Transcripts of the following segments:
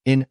In,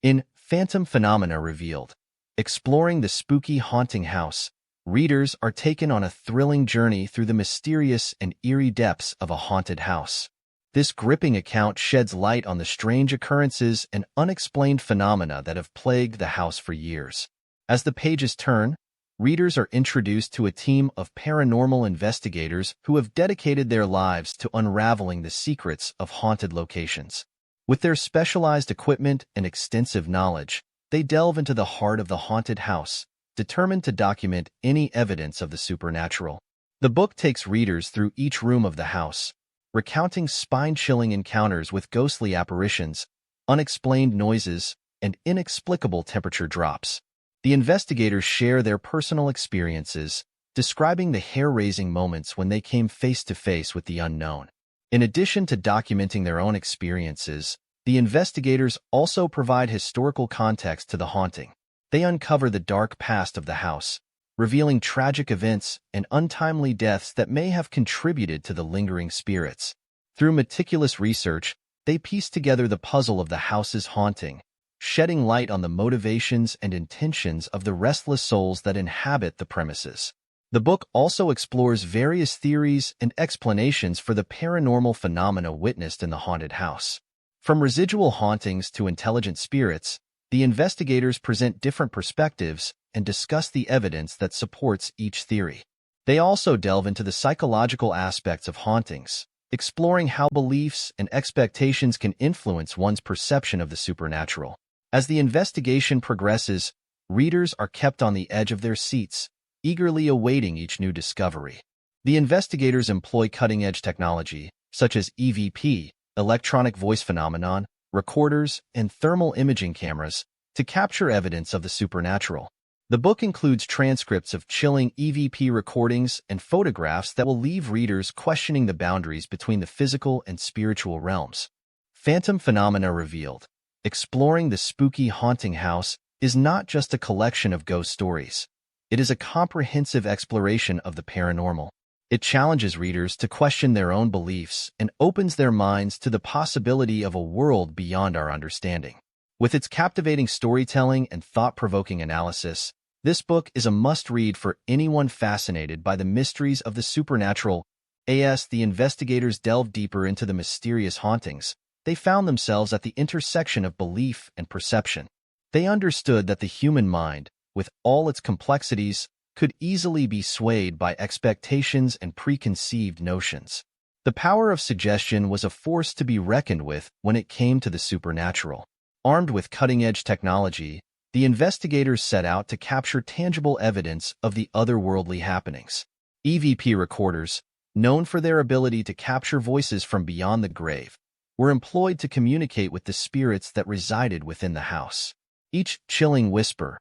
in Phantom Phenomena Revealed, exploring the spooky haunting house, readers are taken on a thrilling journey through the mysterious and eerie depths of a haunted house. This gripping account sheds light on the strange occurrences and unexplained phenomena that have plagued the house for years. As the pages turn, readers are introduced to a team of paranormal investigators who have dedicated their lives to unraveling the secrets of haunted locations. With their specialized equipment and extensive knowledge, they delve into the heart of the haunted house, determined to document any evidence of the supernatural. The book takes readers through each room of the house, recounting spine-chilling encounters with ghostly apparitions, unexplained noises, and inexplicable temperature drops. The investigators share their personal experiences, describing the hair-raising moments when they came face-to-face with the unknown. In addition to documenting their own experiences, the investigators also provide historical context to the haunting. They uncover the dark past of the house, revealing tragic events and untimely deaths that may have contributed to the lingering spirits. Through meticulous research, they piece together the puzzle of the house's haunting, shedding light on the motivations and intentions of the restless souls that inhabit the premises. The book also explores various theories and explanations for the paranormal phenomena witnessed in the haunted house. From residual hauntings to intelligent spirits, the investigators present different perspectives and discuss the evidence that supports each theory. They also delve into the psychological aspects of hauntings, exploring how beliefs and expectations can influence one's perception of the supernatural. As the investigation progresses, readers are kept on the edge of their seats, eagerly awaiting each new discovery. The investigators employ cutting-edge technology, such as EVP, electronic voice phenomenon, recorders, and thermal imaging cameras, to capture evidence of the supernatural. The book includes transcripts of chilling EVP recordings and photographs that will leave readers questioning the boundaries between the physical and spiritual realms. Phantom Phenomena Revealed, exploring the spooky haunting house, is not just a collection of ghost stories. It is a comprehensive exploration of the paranormal. It challenges readers to question their own beliefs and opens their minds to the possibility of a world beyond our understanding. With its captivating storytelling and thought-provoking analysis, this book is a must-read for anyone fascinated by the mysteries of the supernatural. As the investigators delved deeper into the mysterious hauntings, they found themselves at the intersection of belief and perception. They understood that the human mind, with all its complexities, could easily be swayed by expectations and preconceived notions. The power of suggestion was a force to be reckoned with when it came to the supernatural. Armed with cutting-edge technology, the investigators set out to capture tangible evidence of the otherworldly happenings. EVP recorders, known for their ability to capture voices from beyond the grave, were employed to communicate with the spirits that resided within the house. Each chilling whisper,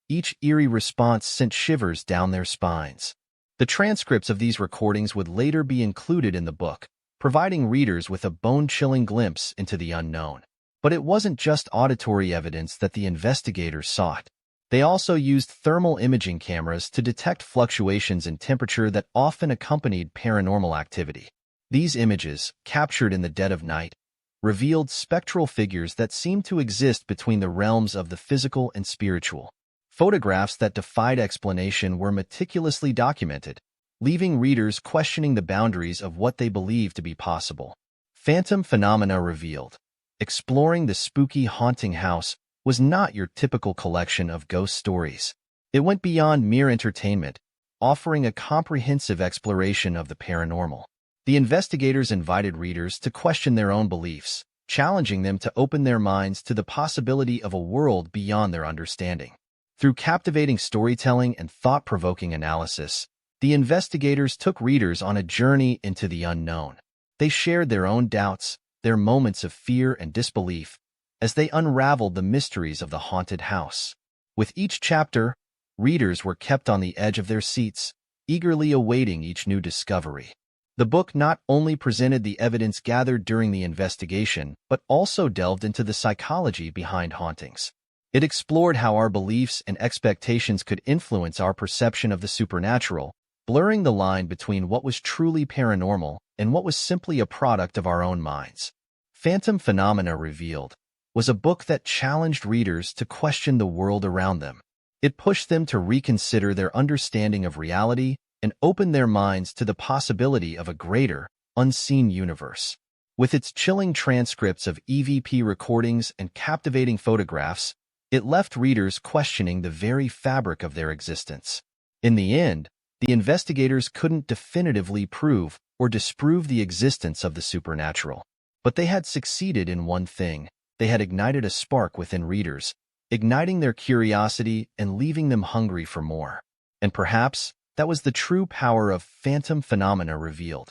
each eerie response sent shivers down their spines. The transcripts of these recordings would later be included in the book, providing readers with a bone-chilling glimpse into the unknown. But it wasn't just auditory evidence that the investigators sought. They also used thermal imaging cameras to detect fluctuations in temperature that often accompanied paranormal activity. These images, captured in the dead of night, revealed spectral figures that seemed to exist between the realms of the physical and spiritual. Photographs that defied explanation were meticulously documented, leaving readers questioning the boundaries of what they believed to be possible. Phantom Phenomena Revealed, exploring the spooky haunting house, was not your typical collection of ghost stories. It went beyond mere entertainment, offering a comprehensive exploration of the paranormal. The investigators invited readers to question their own beliefs, challenging them to open their minds to the possibility of a world beyond their understanding. Through captivating storytelling and thought-provoking analysis, the investigators took readers on a journey into the unknown. They shared their own doubts, their moments of fear and disbelief, as they unraveled the mysteries of the haunted house. With each chapter, readers were kept on the edge of their seats, eagerly awaiting each new discovery. The book not only presented the evidence gathered during the investigation, but also delved into the psychology behind hauntings. It explored how our beliefs and expectations could influence our perception of the supernatural, blurring the line between what was truly paranormal and what was simply a product of our own minds. Phantom Phenomena Revealed was a book that challenged readers to question the world around them. It pushed them to reconsider their understanding of reality and opened their minds to the possibility of a greater, unseen universe. With its chilling transcripts of EVP recordings and captivating photographs, it left readers questioning the very fabric of their existence. In the end, the investigators couldn't definitively prove or disprove the existence of the supernatural. But they had succeeded in one thing. They had ignited a spark within readers, igniting their curiosity and leaving them hungry for more. And perhaps that was the true power of phantom phenomena revealed.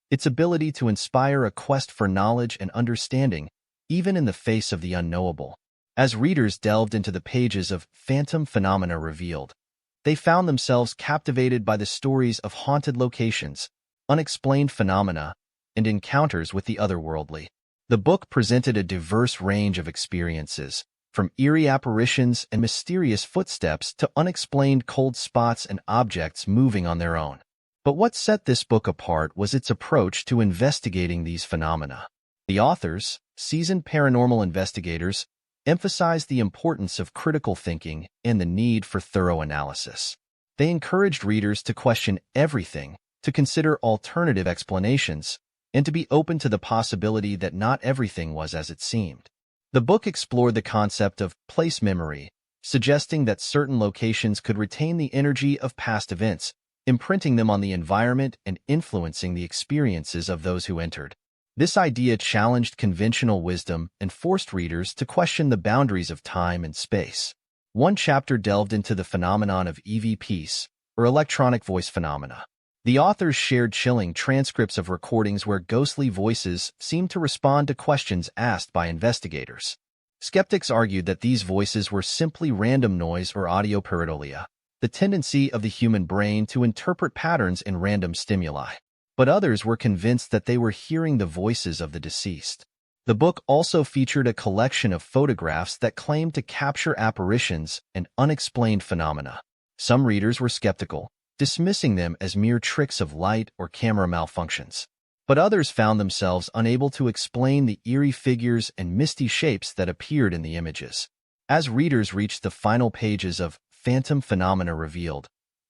Its ability to inspire a quest for knowledge and understanding, even in the face of the unknowable. As readers delved into the pages of Phantom Phenomena Revealed, they found themselves captivated by the stories of haunted locations, unexplained phenomena, and encounters with the otherworldly. The book presented a diverse range of experiences, from eerie apparitions and mysterious footsteps to unexplained cold spots and objects moving on their own. But what set this book apart was its approach to investigating these phenomena. The authors, seasoned paranormal investigators, emphasized the importance of critical thinking and the need for thorough analysis. They encouraged readers to question everything, to consider alternative explanations, and to be open to the possibility that not everything was as it seemed. The book explored the concept of place memory, suggesting that certain locations could retain the energy of past events, imprinting them on the environment and influencing the experiences of those who entered. This idea challenged conventional wisdom and forced readers to question the boundaries of time and space. One chapter delved into the phenomenon of EVPs, or electronic voice phenomena. The authors shared chilling transcripts of recordings where ghostly voices seemed to respond to questions asked by investigators. Skeptics argued that these voices were simply random noise or audio pareidolia, the tendency of the human brain to interpret patterns in random stimuli. But others were convinced that they were hearing the voices of the deceased. The book also featured a collection of photographs that claimed to capture apparitions and unexplained phenomena. Some readers were skeptical, dismissing them as mere tricks of light or camera malfunctions. But others found themselves unable to explain the eerie figures and misty shapes that appeared in the images. As readers reached the final pages of Phantom Phenomena Revealed,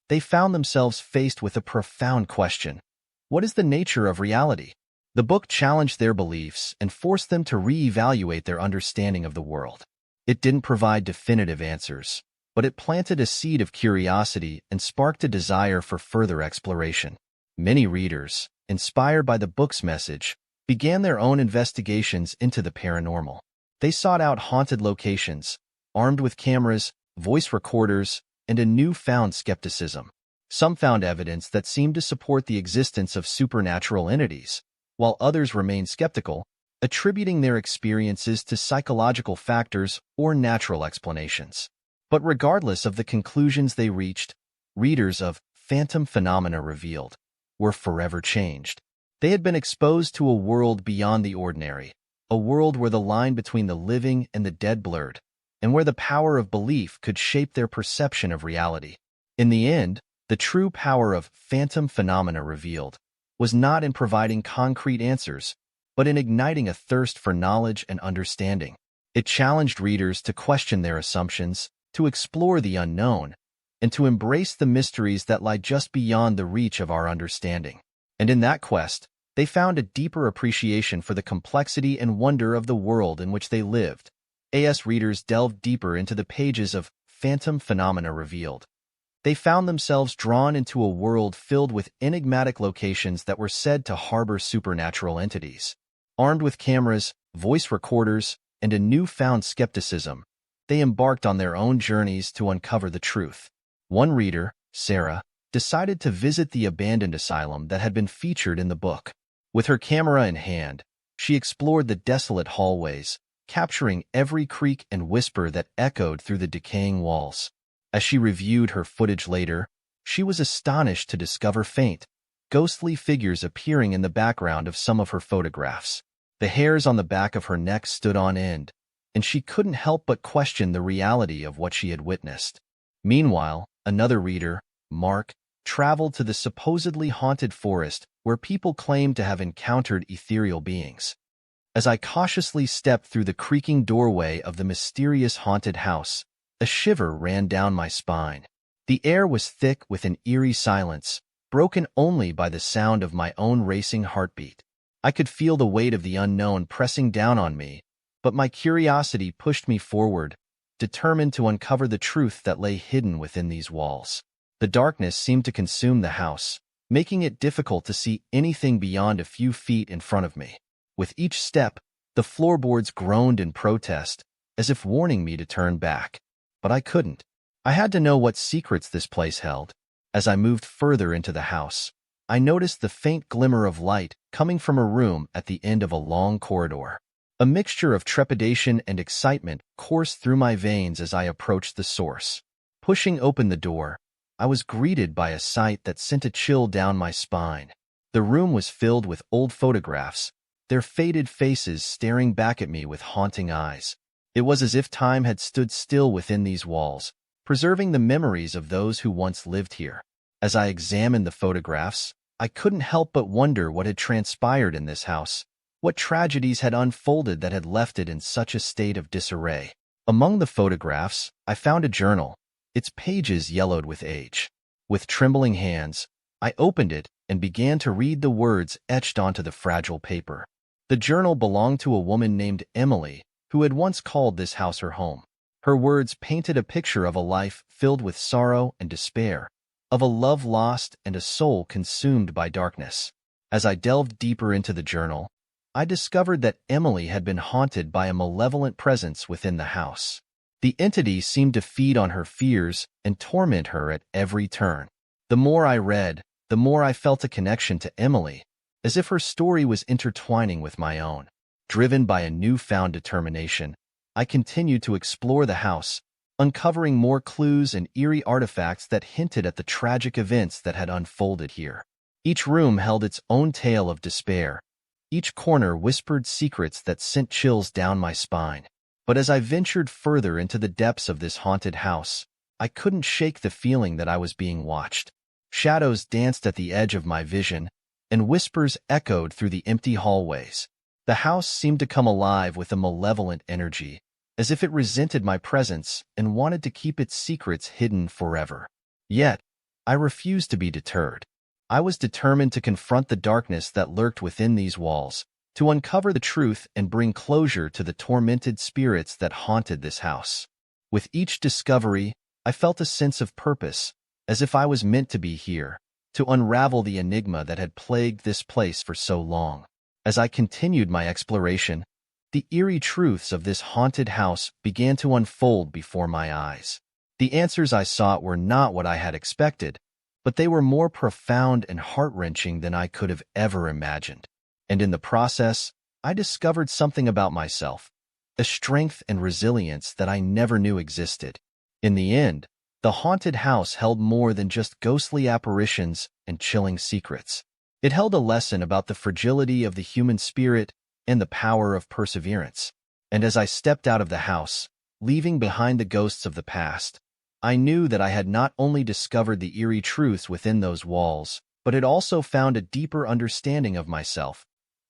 they found themselves faced with a profound question. What is the nature of reality? The book challenged their beliefs and forced them to reevaluate their understanding of the world. It didn't provide definitive answers, but it planted a seed of curiosity and sparked a desire for further exploration. Many readers, inspired by the book's message, began their own investigations into the paranormal. They sought out haunted locations, armed with cameras, voice recorders, and a newfound skepticism. Some found evidence that seemed to support the existence of supernatural entities, while others remained skeptical, attributing their experiences to psychological factors or natural explanations. But regardless of the conclusions they reached, readers of Phantom Phenomena Revealed were forever changed. They had been exposed to a world beyond the ordinary, a world where the line between the living and the dead blurred, and where the power of belief could shape their perception of reality. In the end, the true power of Phantom Phenomena Revealed was not in providing concrete answers, but in igniting a thirst for knowledge and understanding. It challenged readers to question their assumptions, to explore the unknown, and to embrace the mysteries that lie just beyond the reach of our understanding. And in that quest, they found a deeper appreciation for the complexity and wonder of the world in which they lived. As readers delved deeper into the pages of Phantom Phenomena Revealed, they found themselves drawn into a world filled with enigmatic locations that were said to harbor supernatural entities. Armed with cameras, voice recorders, and a newfound skepticism, they embarked on their own journeys to uncover the truth. One reader, Sarah, decided to visit the abandoned asylum that had been featured in the book. With her camera in hand, she explored the desolate hallways, capturing every creak and whisper that echoed through the decaying walls. As she reviewed her footage later, she was astonished to discover faint, ghostly figures appearing in the background of some of her photographs. The hairs on the back of her neck stood on end, and she couldn't help but question the reality of what she had witnessed. Meanwhile, another reader, Mark, traveled to the supposedly haunted forest where people claimed to have encountered ethereal beings. As I cautiously stepped through the creaking doorway of the mysterious haunted house, a shiver ran down my spine. The air was thick with an eerie silence, broken only by the sound of my own racing heartbeat. I could feel the weight of the unknown pressing down on me, but my curiosity pushed me forward, determined to uncover the truth that lay hidden within these walls. The darkness seemed to consume the house, making it difficult to see anything beyond a few feet in front of me. With each step, the floorboards groaned in protest, as if warning me to turn back. But I couldn't. I had to know what secrets this place held. As I moved further into the house, I noticed the faint glimmer of light coming from a room at the end of a long corridor. A mixture of trepidation and excitement coursed through my veins as I approached the source. Pushing open the door, I was greeted by a sight that sent a chill down my spine. The room was filled with old photographs, their faded faces staring back at me with haunting eyes. It was as if time had stood still within these walls, preserving the memories of those who once lived here. As I examined the photographs, I couldn't help but wonder what had transpired in this house, what tragedies had unfolded that had left it in such a state of disarray. Among the photographs, I found a journal, its pages yellowed with age. With trembling hands, I opened it and began to read the words etched onto the fragile paper. The journal belonged to a woman named Emily, who had once called this house her home. Her words painted a picture of a life filled with sorrow and despair, of a love lost and a soul consumed by darkness. As I delved deeper into the journal, I discovered that Emily had been haunted by a malevolent presence within the house. The entity seemed to feed on her fears and torment her at every turn. The more I read, the more I felt a connection to Emily, as if her story was intertwining with my own. Driven by a newfound determination, I continued to explore the house, uncovering more clues and eerie artifacts that hinted at the tragic events that had unfolded here. Each room held its own tale of despair. Each corner whispered secrets that sent chills down my spine. But as I ventured further into the depths of this haunted house, I couldn't shake the feeling that I was being watched. Shadows danced at the edge of my vision, and whispers echoed through the empty hallways. The house seemed to come alive with a malevolent energy, as if it resented my presence and wanted to keep its secrets hidden forever. Yet, I refused to be deterred. I was determined to confront the darkness that lurked within these walls, to uncover the truth and bring closure to the tormented spirits that haunted this house. With each discovery, I felt a sense of purpose, as if I was meant to be here, to unravel the enigma that had plagued this place for so long. As I continued my exploration, the eerie truths of this haunted house began to unfold before my eyes. The answers I sought were not what I had expected, but they were more profound and heart-wrenching than I could have ever imagined. And in the process, I discovered something about myself, a strength and resilience that I never knew existed. In the end, the haunted house held more than just ghostly apparitions and chilling secrets. It held a lesson about the fragility of the human spirit and the power of perseverance. And as I stepped out of the house, leaving behind the ghosts of the past, I knew that I had not only discovered the eerie truths within those walls, but had also found a deeper understanding of myself.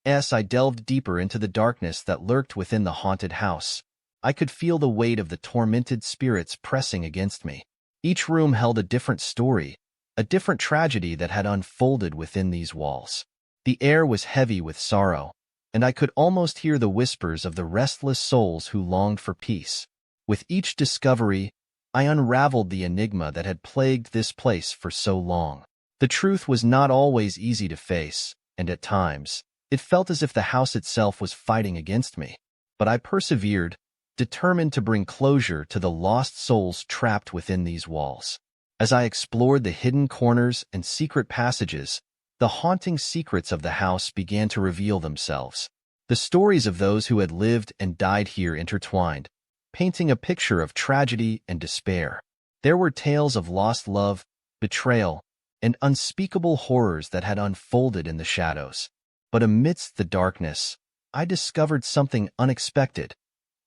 As I delved deeper into the darkness that lurked within the haunted house, I could feel the weight of the tormented spirits pressing against me. Each room held a different story, a different tragedy that had unfolded within these walls. The air was heavy with sorrow, and I could almost hear the whispers of the restless souls who longed for peace. With each discovery, I unraveled the enigma that had plagued this place for so long. The truth was not always easy to face, and at times, it felt as if the house itself was fighting against me. But I persevered, determined to bring closure to the lost souls trapped within these walls. As I explored the hidden corners and secret passages, the haunting secrets of the house began to reveal themselves. The stories of those who had lived and died here intertwined, painting a picture of tragedy and despair. There were tales of lost love, betrayal, and unspeakable horrors that had unfolded in the shadows. But amidst the darkness, I discovered something unexpected,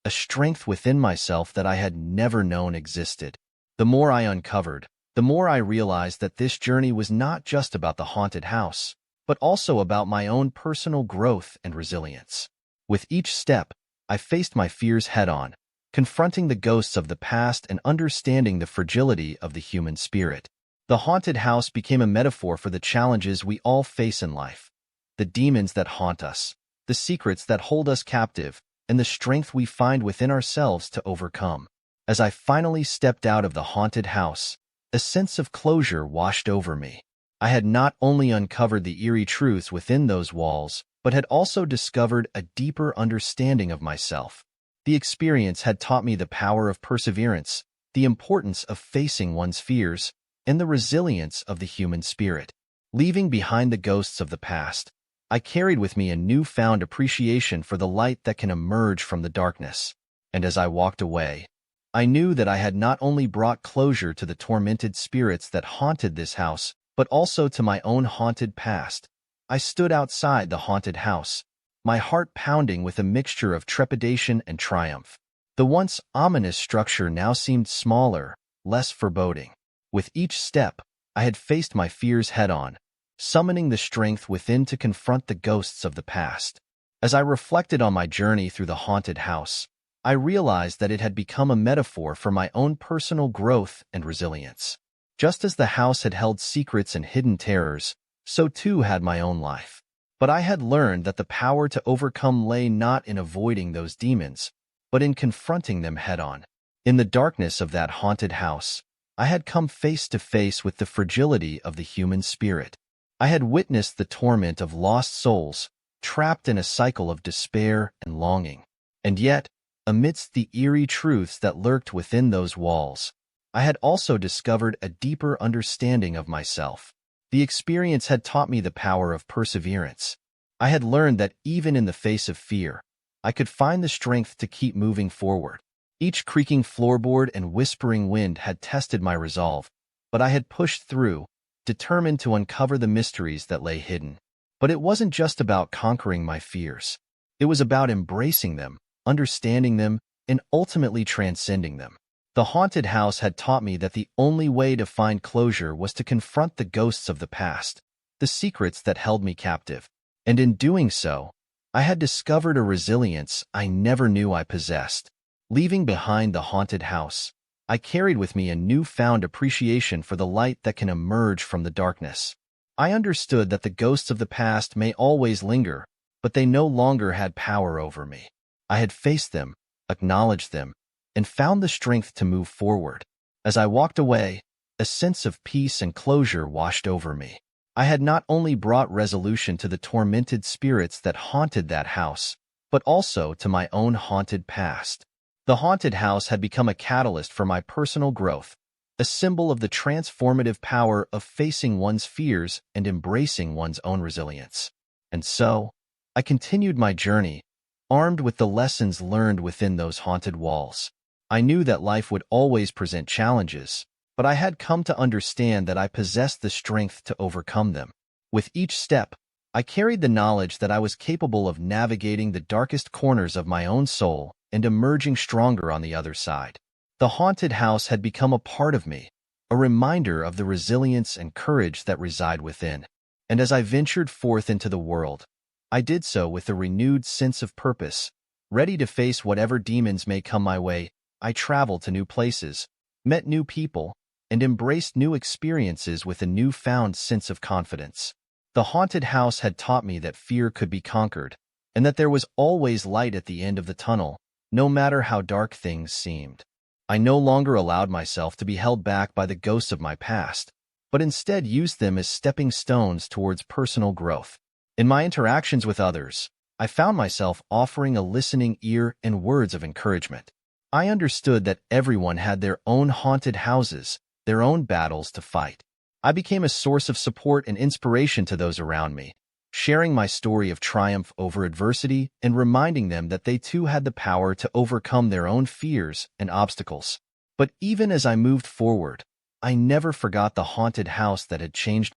a strength within myself that I had never known existed. The more I uncovered, the more I realized that this journey was not just about the haunted house, but also about my own personal growth and resilience. With each step, I faced my fears head-on, confronting the ghosts of the past and understanding the fragility of the human spirit. The haunted house became a metaphor for the challenges we all face in life, the demons that haunt us, the secrets that hold us captive, and the strength we find within ourselves to overcome. As I finally stepped out of the haunted house, a sense of closure washed over me. I had not only uncovered the eerie truths within those walls, but had also discovered a deeper understanding of myself. The experience had taught me the power of perseverance, the importance of facing one's fears, and the resilience of the human spirit. Leaving behind the ghosts of the past, I carried with me a newfound appreciation for the light that can emerge from the darkness. And as I walked away, I knew that I had not only brought closure to the tormented spirits that haunted this house, but also to my own haunted past. I stood outside the haunted house, my heart pounding with a mixture of trepidation and triumph. The once ominous structure now seemed smaller, less foreboding. With each step, I had faced my fears head-on, summoning the strength within to confront the ghosts of the past. As I reflected on my journey through the haunted house, I realized that it had become a metaphor for my own personal growth and resilience. Just as the house had held secrets and hidden terrors, so too had my own life. But I had learned that the power to overcome lay not in avoiding those demons, but in confronting them head-on. In the darkness of that haunted house, I had come face to face with the fragility of the human spirit. I had witnessed the torment of lost souls, trapped in a cycle of despair and longing. And yet, amidst the eerie truths that lurked within those walls, I had also discovered a deeper understanding of myself. The experience had taught me the power of perseverance. I had learned that even in the face of fear, I could find the strength to keep moving forward. Each creaking floorboard and whispering wind had tested my resolve, but I had pushed through, determined to uncover the mysteries that lay hidden. But it wasn't just about conquering my fears. It was about embracing them, understanding them, and ultimately transcending them. The haunted house had taught me that the only way to find closure was to confront the ghosts of the past, the secrets that held me captive. And in doing so, I had discovered a resilience I never knew I possessed. Leaving behind the haunted house, I carried with me a newfound appreciation for the light that can emerge from the darkness. I understood that the ghosts of the past may always linger, but they no longer had power over me. I had faced them, acknowledged them, and found the strength to move forward. As I walked away, a sense of peace and closure washed over me. I had not only brought resolution to the tormented spirits that haunted that house, but also to my own haunted past. The haunted house had become a catalyst for my personal growth, a symbol of the transformative power of facing one's fears and embracing one's own resilience. And so, I continued my journey, armed with the lessons learned within those haunted walls. I knew that life would always present challenges, but I had come to understand that I possessed the strength to overcome them. With each step, I carried the knowledge that I was capable of navigating the darkest corners of my own soul and emerging stronger on the other side. The haunted house had become a part of me, a reminder of the resilience and courage that reside within. And as I ventured forth into the world, I did so with a renewed sense of purpose, ready to face whatever demons may come my way. I traveled to new places, met new people, and embraced new experiences with a newfound sense of confidence. The haunted house had taught me that fear could be conquered, and that there was always light at the end of the tunnel, no matter how dark things seemed. I no longer allowed myself to be held back by the ghosts of my past, but instead used them as stepping stones towards personal growth. In my interactions with others, I found myself offering a listening ear and words of encouragement. I understood that everyone had their own haunted houses, their own battles to fight. I became a source of support and inspiration to those around me, sharing my story of triumph over adversity and reminding them that they too had the power to overcome their own fears and obstacles. But even as I moved forward, I never forgot the haunted house that had changed